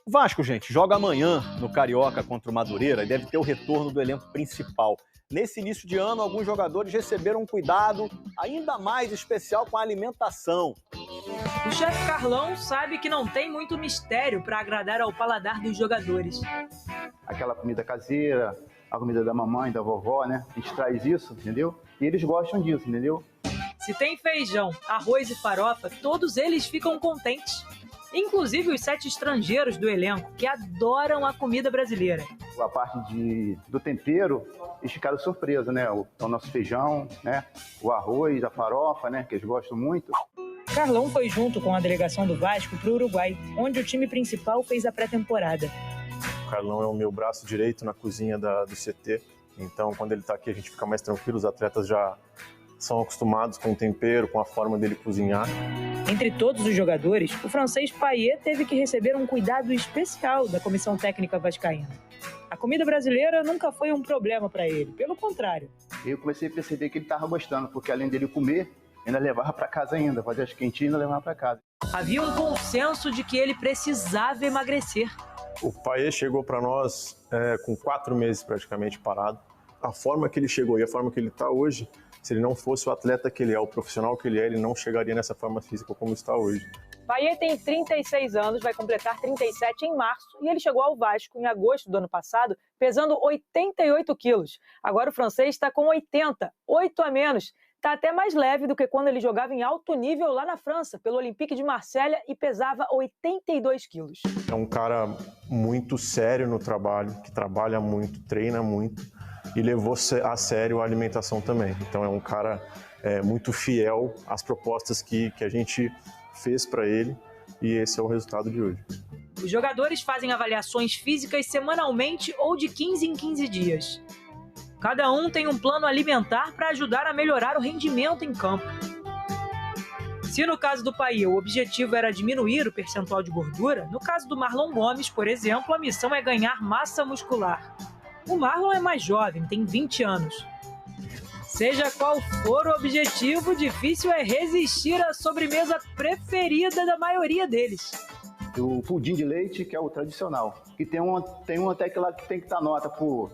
O Vasco, gente, joga amanhã no Carioca contra o Madureira e deve ter o retorno do elenco principal. Nesse início de ano, alguns jogadores receberam um cuidado ainda mais especial com a alimentação. O chefe Carlão sabe que não tem muito mistério para agradar ao paladar dos jogadores. Aquela comida caseira, a comida da mamãe, da vovó, né? A gente traz isso, entendeu? E eles gostam disso, entendeu? Se tem feijão, arroz e farofa, todos eles ficam contentes. Inclusive os 7 estrangeiros do elenco, que adoram a comida brasileira. A parte do tempero, eles ficaram surpresos, né? O nosso feijão, né? O arroz, a farofa, né? Que eles gostam muito. Carlão foi junto com a delegação do Vasco para o Uruguai, onde o time principal fez a pré-temporada. O Carlão é o meu braço direito na cozinha do CT, então quando ele está aqui a gente fica mais tranquilo, os atletas já são acostumados com o tempero, com a forma dele cozinhar. Entre todos os jogadores, o francês Payet teve que receber um cuidado especial da comissão técnica vascaína. A comida brasileira nunca foi um problema para ele, pelo contrário. Eu comecei a perceber que ele estava gostando, porque além dele comer, ainda levava para casa ainda, fazia as quentinhas e ainda levava para casa. Havia um consenso de que ele precisava emagrecer. O Payet chegou para nós com 4 meses praticamente parado. A forma que ele chegou e a forma que ele está hoje, se ele não fosse o atleta que ele é, o profissional que ele não chegaria nessa forma física como está hoje. Payet tem 36 anos, vai completar 37 em março e ele chegou ao Vasco em agosto do ano passado, pesando 88 quilos. Agora o francês está com 80, 8 a menos. Está até mais leve do que quando ele jogava em alto nível lá na França, pelo Olympique de Marselha, e pesava 82 quilos. É um cara muito sério no trabalho, que trabalha muito, treina muito e levou a sério a alimentação também. Então é um cara muito fiel às propostas que a gente fez para ele e esse é o resultado de hoje. Os jogadores fazem avaliações físicas semanalmente ou de 15 em 15 dias. Cada um tem um plano alimentar para ajudar a melhorar o rendimento em campo. Se no caso do Payet o objetivo era diminuir o percentual de gordura, no caso do Marlon Gomes, por exemplo, a missão é ganhar massa muscular. O Marlon é mais jovem, tem 20 anos. Seja qual for o objetivo, difícil é resistir à sobremesa preferida da maioria deles. O pudim de leite, que é o tradicional. E tem um até que lá que tem que dar nota pro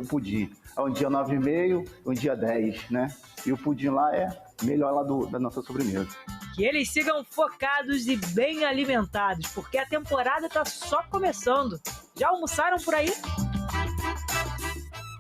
pudim. É um dia 9,5, um dia 10, né? E o pudim lá é melhor lá da nossa sobremesa. Que eles sigam focados e bem alimentados, porque a temporada está só começando. Já almoçaram por aí?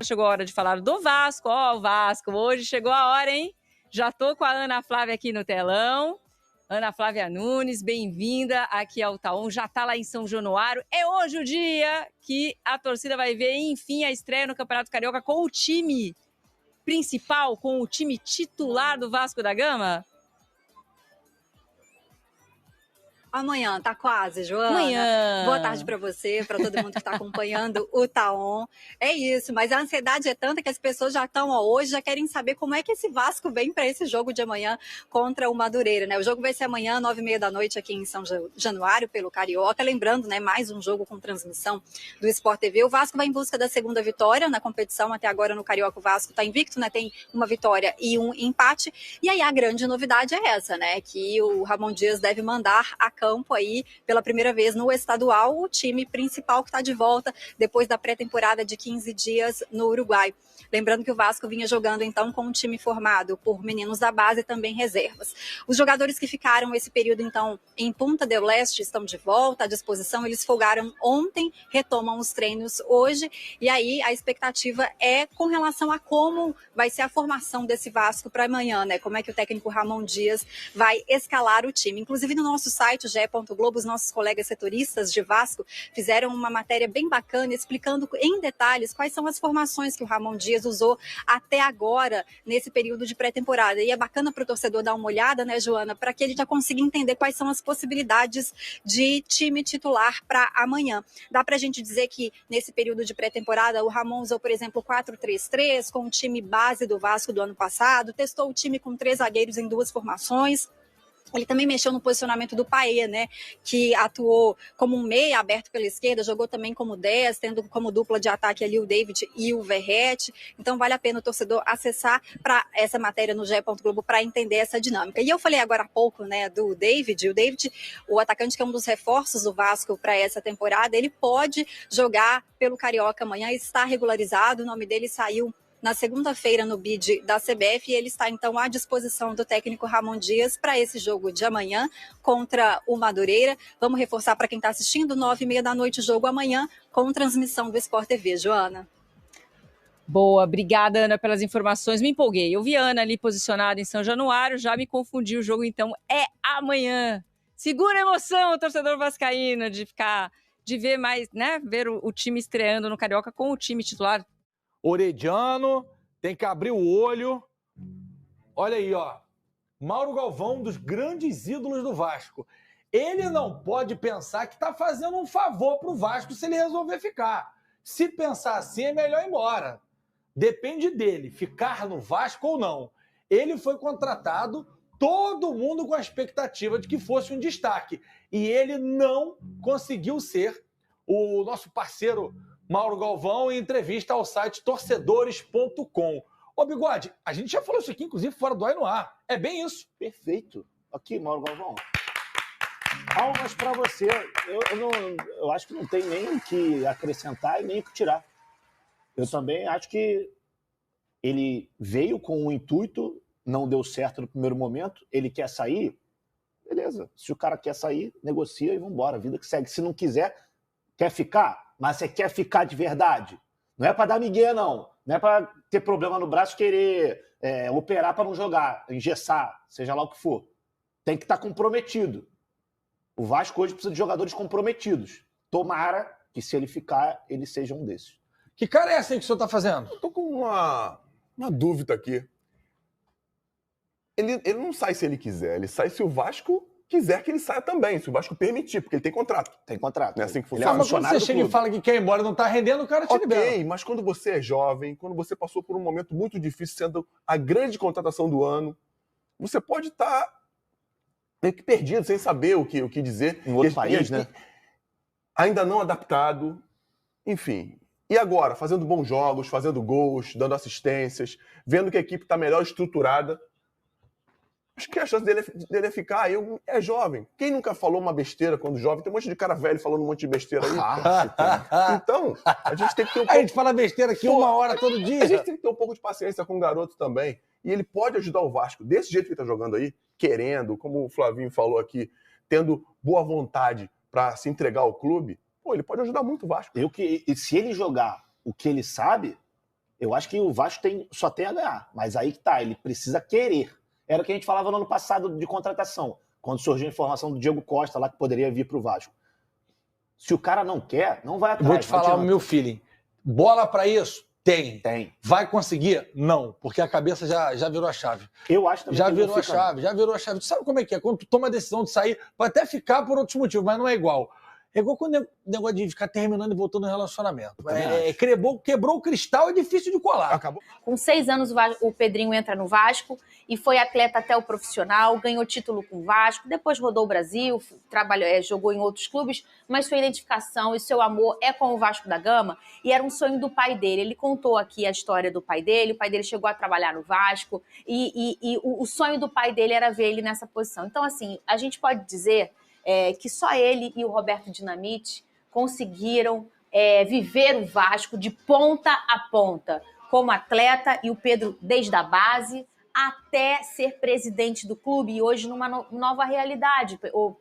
Chegou a hora de falar do Vasco. O Vasco, hoje chegou a hora, hein? Já tô com a Ana Flávia aqui no telão. Ana Flávia Nunes, bem-vinda aqui ao Taon, já está lá em São Januário. É hoje o dia que a torcida vai ver, enfim, a estreia no Campeonato Carioca com o time principal, com o time titular do Vasco da Gama? Amanhã, tá quase, Joana. Amanhã. Boa tarde para você, para todo mundo que está acompanhando o Taon. É isso, mas a ansiedade é tanta que as pessoas já estão hoje, já querem saber como é que esse Vasco vem para esse jogo de amanhã contra o Madureira, né? O jogo vai ser amanhã, 9h30 da noite, aqui em São Januário, pelo Carioca. Lembrando, né, mais um jogo com transmissão do Sport TV. O Vasco vai em busca da segunda vitória na competição. Até agora no Carioca o Vasco está invicto, né? Tem uma vitória e um empate. E aí a grande novidade é essa, né? Que o Ramon Dias deve mandar a campo aí pela primeira vez no estadual o time principal que está de volta depois da pré-temporada de 15 dias no Uruguai. Lembrando que o Vasco vinha jogando então com um time formado por meninos da base e também reservas. Os jogadores que ficaram esse período então em Punta del Este estão de volta à disposição. Eles folgaram ontem, retomam os treinos hoje e aí a expectativa é com relação a como vai ser a formação desse Vasco para amanhã, né? Como é que o técnico Ramon Dias vai escalar o time. Inclusive no nosso site, o ge.globo, os nossos colegas setoristas de Vasco fizeram uma matéria bem bacana explicando em detalhes quais são as formações que o Ramon Dias usou até agora nesse período de pré-temporada. E é bacana para o torcedor dar uma olhada, né, Joana, para que ele já consiga entender quais são as possibilidades de time titular para amanhã. Dá para a gente dizer que nesse período de pré-temporada o Ramon usou, por exemplo, 4-3-3 com o time base do Vasco do ano passado, testou o time com 3 zagueiros em 2 formações. Ele também mexeu no posicionamento do Paê, né? Que atuou como um meia aberto pela esquerda, jogou também como 10, tendo como dupla de ataque ali o David e o Verratti. Então vale a pena o torcedor acessar para essa matéria no GE. Globo para entender essa dinâmica. E eu falei agora há pouco, né, do David. O David, o atacante que é um dos reforços do Vasco para essa temporada, ele pode jogar pelo Carioca amanhã, está regularizado, o nome dele saiu na segunda-feira no bid da CBF, e ele está então à disposição do técnico Ramon Dias para esse jogo de amanhã contra o Madureira. Vamos reforçar para quem está assistindo, 9h30 da noite, jogo amanhã, com transmissão do Sport TV. Joana. Boa, obrigada, Ana, pelas informações. Me empolguei. Eu vi a Ana ali posicionada em São Januário, já me confundi. O jogo, então, é amanhã. Segura a emoção, torcedor vascaíno, de ver mais, né? Ver o time estreando no Carioca com o time titular. Orediano, tem que abrir o olho. Olha aí, ó. Mauro Galvão, um dos grandes ídolos do Vasco. Ele não pode pensar que está fazendo um favor pro Vasco se ele resolver ficar. Se pensar assim, é melhor ir embora. Depende dele, ficar no Vasco ou não. Ele foi contratado, todo mundo com a expectativa de que fosse um destaque. E ele não conseguiu ser. O nosso parceiro Mauro Galvão, em entrevista ao site torcedores.com. Ô, Bigode, a gente já falou isso aqui, inclusive, fora do ar e no ar. É bem isso. Perfeito. Aqui, Mauro Galvão. Palmas para você. Eu acho que não tem nem o que acrescentar e nem o que tirar. Eu também acho que ele veio com um intuito, não deu certo no primeiro momento, ele quer sair, beleza. Se o cara quer sair, negocia e vambora, a vida que segue. Se não quiser, quer ficar, mas você quer ficar de verdade. Não é para dar migué, não. Não é para ter problema no braço, querer operar para não jogar, engessar, seja lá o que for. Tem que estar comprometido. O Vasco hoje precisa de jogadores comprometidos. Tomara que, se ele ficar, ele seja um desses. Que cara é essa aí que o senhor está fazendo? Eu tô com uma dúvida aqui. Ele não sai se ele quiser, ele sai se o Vasco quiser que ele saia também, se o Vasco permitir, porque ele tem contrato. Tem contrato. Não é assim que Ele funciona. Mas quando você chega e fala que quer ir embora e não está rendendo, o cara te libera. Ok, mas quando você é jovem, quando você passou por um momento muito difícil, sendo a grande contratação do ano, você pode estar meio que perdido, sem saber o que dizer. Em outro país, né? Ainda não adaptado, enfim. E agora, fazendo bons jogos, fazendo gols, dando assistências, vendo que a equipe está melhor estruturada, acho que a chance dele ficar é jovem. Quem nunca falou uma besteira quando jovem? Tem um monte de cara velho falando um monte de besteira aí. Então, a gente tem que ter um pouco... A gente fala besteira aqui uma hora todo dia. A gente tem que ter um pouco de paciência com o garoto também. E ele pode ajudar o Vasco, desse jeito que ele está jogando aí, querendo, como o Flavinho falou aqui, tendo boa vontade para se entregar ao clube. Pô, ele pode ajudar muito o Vasco. E se ele jogar o que ele sabe, eu acho que o Vasco só tem a ganhar. Mas aí que tá, ele precisa querer. Era o que a gente falava no ano passado de contratação, quando surgiu a informação do Diego Costa lá que poderia vir para o Vasco. Se o cara não quer, não vai atrás. Vou te falar o meu feeling. Bola para isso? Tem. Vai conseguir? Não, porque a cabeça já virou a chave. Eu acho também já virou a chave. Tu sabe como é que é? Quando tu toma a decisão de sair, pode até ficar por outros motivos, mas não é igual. É igual quando o negócio de ficar terminando e voltando no relacionamento. Quebrou o cristal, é difícil de colar. Acabou. Com 6 anos, o Pedrinho entra no Vasco e foi atleta até o profissional, ganhou título com o Vasco, depois rodou o Brasil, jogou em outros clubes, mas sua identificação e seu amor é com o Vasco da Gama, e era um sonho do pai dele. Ele contou aqui a história do pai dele, o pai dele chegou a trabalhar no Vasco, e o sonho do pai dele era ver ele nessa posição. Então, assim, a gente pode dizer que só ele e o Roberto Dinamite conseguiram viver o Vasco de ponta a ponta, como atleta, e o Pedro desde a base até ser presidente do clube, e hoje numa nova realidade, o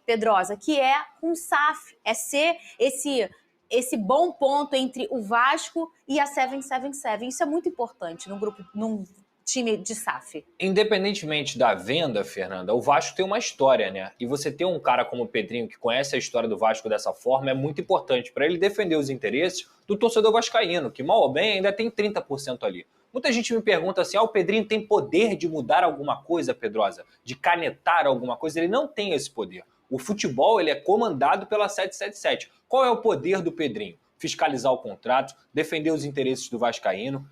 Pedrosa, que é um SAF, é ser esse bom ponto entre o Vasco e a 777. Isso é muito importante num time de SAF. Independentemente da venda, Fernanda, o Vasco tem uma história, né? E você ter um cara como o Pedrinho, que conhece a história do Vasco dessa forma, é muito importante para ele defender os interesses do torcedor vascaíno, que mal ou bem ainda tem 30% ali. Muita gente me pergunta assim, o Pedrinho tem poder de mudar alguma coisa, Pedrosa? De canetar alguma coisa? Ele não tem esse poder. O futebol ele é comandado pela 777. Qual é o poder do Pedrinho? fiscalizar o contrato, defender os interesses do vascaíno,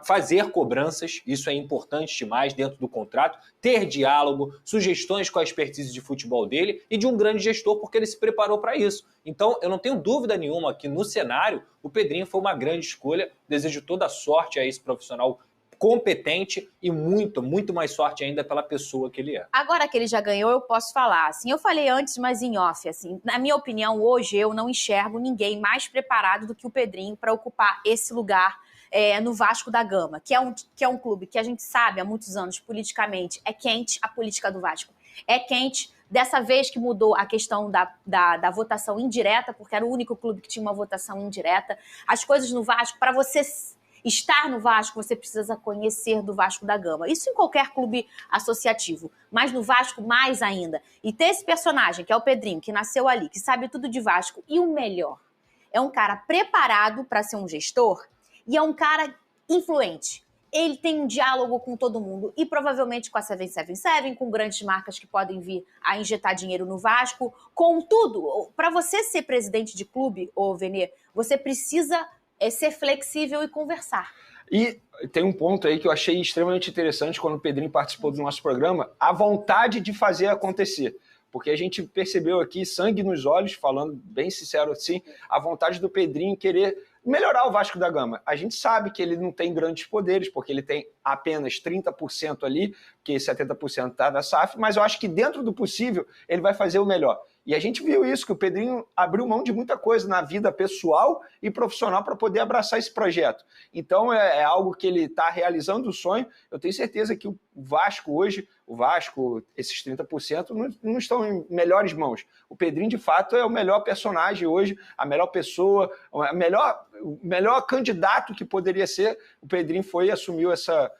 fazer cobranças, isso é importante demais dentro do contrato, ter diálogo, sugestões com a expertise de futebol dele e de um grande gestor, porque ele se preparou para isso. Então, eu não tenho dúvida nenhuma que no cenário o Pedrinho foi uma grande escolha, desejo toda a sorte a esse profissional competente e muito mais sorte ainda pela pessoa que ele é. Agora que ele já ganhou, eu posso falar. Assim, eu falei antes, mas em off. Assim, na minha opinião, hoje eu não enxergo ninguém mais preparado do que o Pedrinho para ocupar esse lugar no Vasco da Gama, que é um clube que a gente sabe há muitos anos, politicamente, é quente a política do Vasco. É quente. Dessa vez que mudou a questão da votação indireta, porque era o único clube que tinha uma votação indireta. As coisas no Vasco, para você estar no Vasco, você precisa conhecer do Vasco da Gama. Isso em qualquer clube associativo, mas no Vasco mais ainda. E ter esse personagem, que é o Pedrinho, que nasceu ali, que sabe tudo de Vasco, e o melhor, é um cara preparado para ser um gestor e é um cara influente. Ele tem um diálogo com todo mundo e provavelmente com a 777, com grandes marcas que podem vir a injetar dinheiro no Vasco. Contudo, para você ser presidente de clube, Venê, você precisa ser flexível e conversar. E tem um ponto aí que eu achei extremamente interessante quando o Pedrinho participou do nosso programa, a vontade de fazer acontecer. Porque a gente percebeu aqui, sangue nos olhos, falando bem sincero assim, a vontade do Pedrinho querer melhorar o Vasco da Gama. A gente sabe que ele não tem grandes poderes, porque ele tem apenas 30% ali, porque 70% está na SAF, mas eu acho que dentro do possível ele vai fazer o melhor. E a gente viu isso, que o Pedrinho abriu mão de muita coisa na vida pessoal e profissional para poder abraçar esse projeto. Então é algo que ele está realizando o sonho. Eu tenho certeza que o Vasco hoje, esses 30%, não estão em melhores mãos. O Pedrinho, de fato, é o melhor personagem hoje, a melhor pessoa, o melhor candidato que poderia ser. O Pedrinho foi e assumiu essa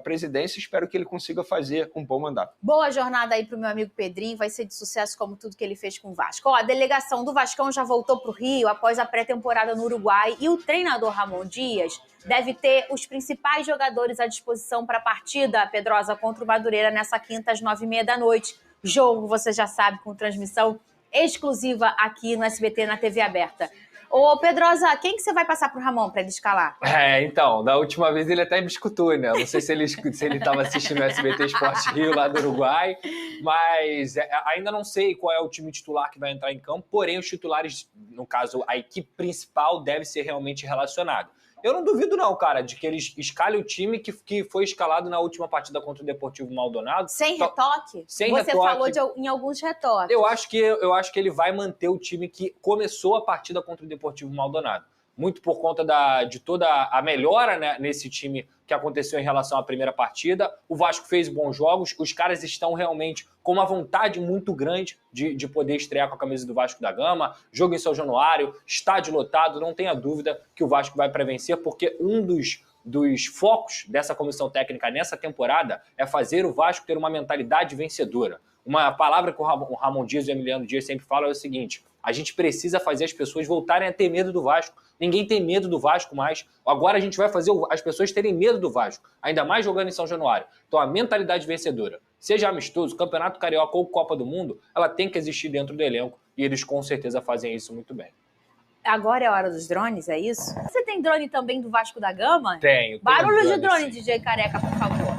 presidência, espero que ele consiga fazer um bom mandato. Boa jornada aí pro meu amigo Pedrinho, vai ser de sucesso como tudo que ele fez com o Vasco. A delegação do Vascão já voltou pro Rio após a pré-temporada no Uruguai e o treinador Ramon Dias deve ter os principais jogadores à disposição para a partida, Pedrosa, contra o Madureira nessa quinta às 9h30 da noite. Jogo, você já sabe, com transmissão exclusiva aqui no SBT, na TV aberta. Ô, Pedrosa, quem que você vai passar pro Ramon para ele escalar? Então, da última vez ele até me escutou, né? Não sei se ele estava assistindo o SBT Esporte Rio lá do Uruguai, mas ainda não sei qual é o time titular que vai entrar em campo, porém os titulares, no caso, a equipe principal deve ser realmente relacionado. Eu não duvido não, cara, de que eles escalem o time que foi escalado na última partida contra o Deportivo Maldonado. Sem retoque? Sem Você retoque. falou em alguns retoques. Eu acho que ele vai manter o time que começou a partida contra o Deportivo Maldonado. Muito por conta de toda a melhora, né, nesse time que aconteceu em relação à primeira partida. O Vasco fez bons jogos, os caras estão realmente com uma vontade muito grande de poder estrear com a camisa do Vasco da Gama. Jogo em São Januário, estádio lotado, não tenha dúvida que o Vasco vai prevencer, porque um dos focos dessa comissão técnica nessa temporada é fazer o Vasco ter uma mentalidade vencedora. Uma palavra que o Ramon Dias e o Emiliano Dias sempre falam é o seguinte: a gente precisa fazer as pessoas voltarem a ter medo do Vasco. Ninguém tem medo do Vasco mais. Agora a gente vai fazer as pessoas terem medo do Vasco, ainda mais jogando em São Januário. Então a mentalidade vencedora, seja amistoso, Campeonato Carioca ou Copa do Mundo, ela tem que existir dentro do elenco e eles com certeza fazem isso muito bem. Agora é a hora dos drones, é isso? Você tem drone também do Vasco da Gama? Tenho. Barulho de drone, DJ Careca, por favor.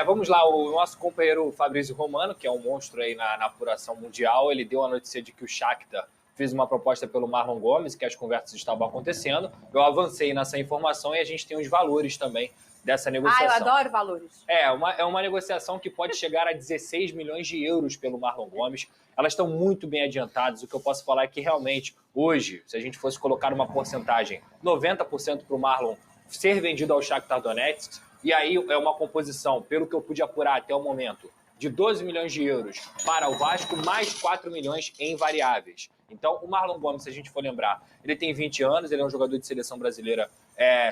Vamos lá, o nosso companheiro Fabrício Romano, que é um monstro aí na apuração mundial, ele deu a notícia de que o Shakhtar fez uma proposta pelo Marlon Gomes, que as conversas estavam acontecendo. Eu avancei nessa informação e a gente tem os valores também dessa negociação. Eu adoro valores. É uma negociação que pode chegar a 16 milhões de euros pelo Marlon Gomes. Elas estão muito bem adiantadas. O que eu posso falar é que realmente, hoje, se a gente fosse colocar uma porcentagem, 90% para o Marlon ser vendido ao Shakhtar Donetsk, e aí é uma composição, pelo que eu pude apurar até o momento, de 12 milhões de euros para o Vasco, mais 4 milhões em variáveis. Então, o Marlon Gomes, se a gente for lembrar, ele tem 20 anos, ele é um jogador de seleção brasileira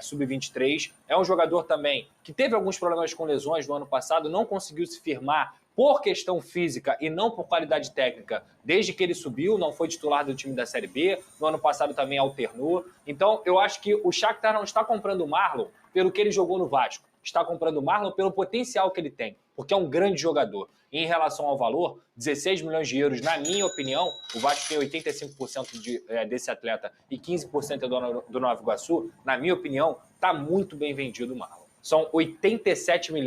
sub-23, é um jogador também que teve alguns problemas com lesões no ano passado, não conseguiu se firmar por questão física e não por qualidade técnica, desde que ele subiu, não foi titular do time da Série B, no ano passado também alternou. Então, eu acho que o Shakhtar não está comprando o Marlon pelo que ele jogou no Vasco, está comprando o Marlon pelo potencial que ele tem, porque é um grande jogador. E em relação ao valor, 16 milhões de euros, na minha opinião, o Vasco tem 85% desse atleta e 15% do Nova Iguaçu, na minha opinião, está muito bem vendido o Marlon. São 87 milhões.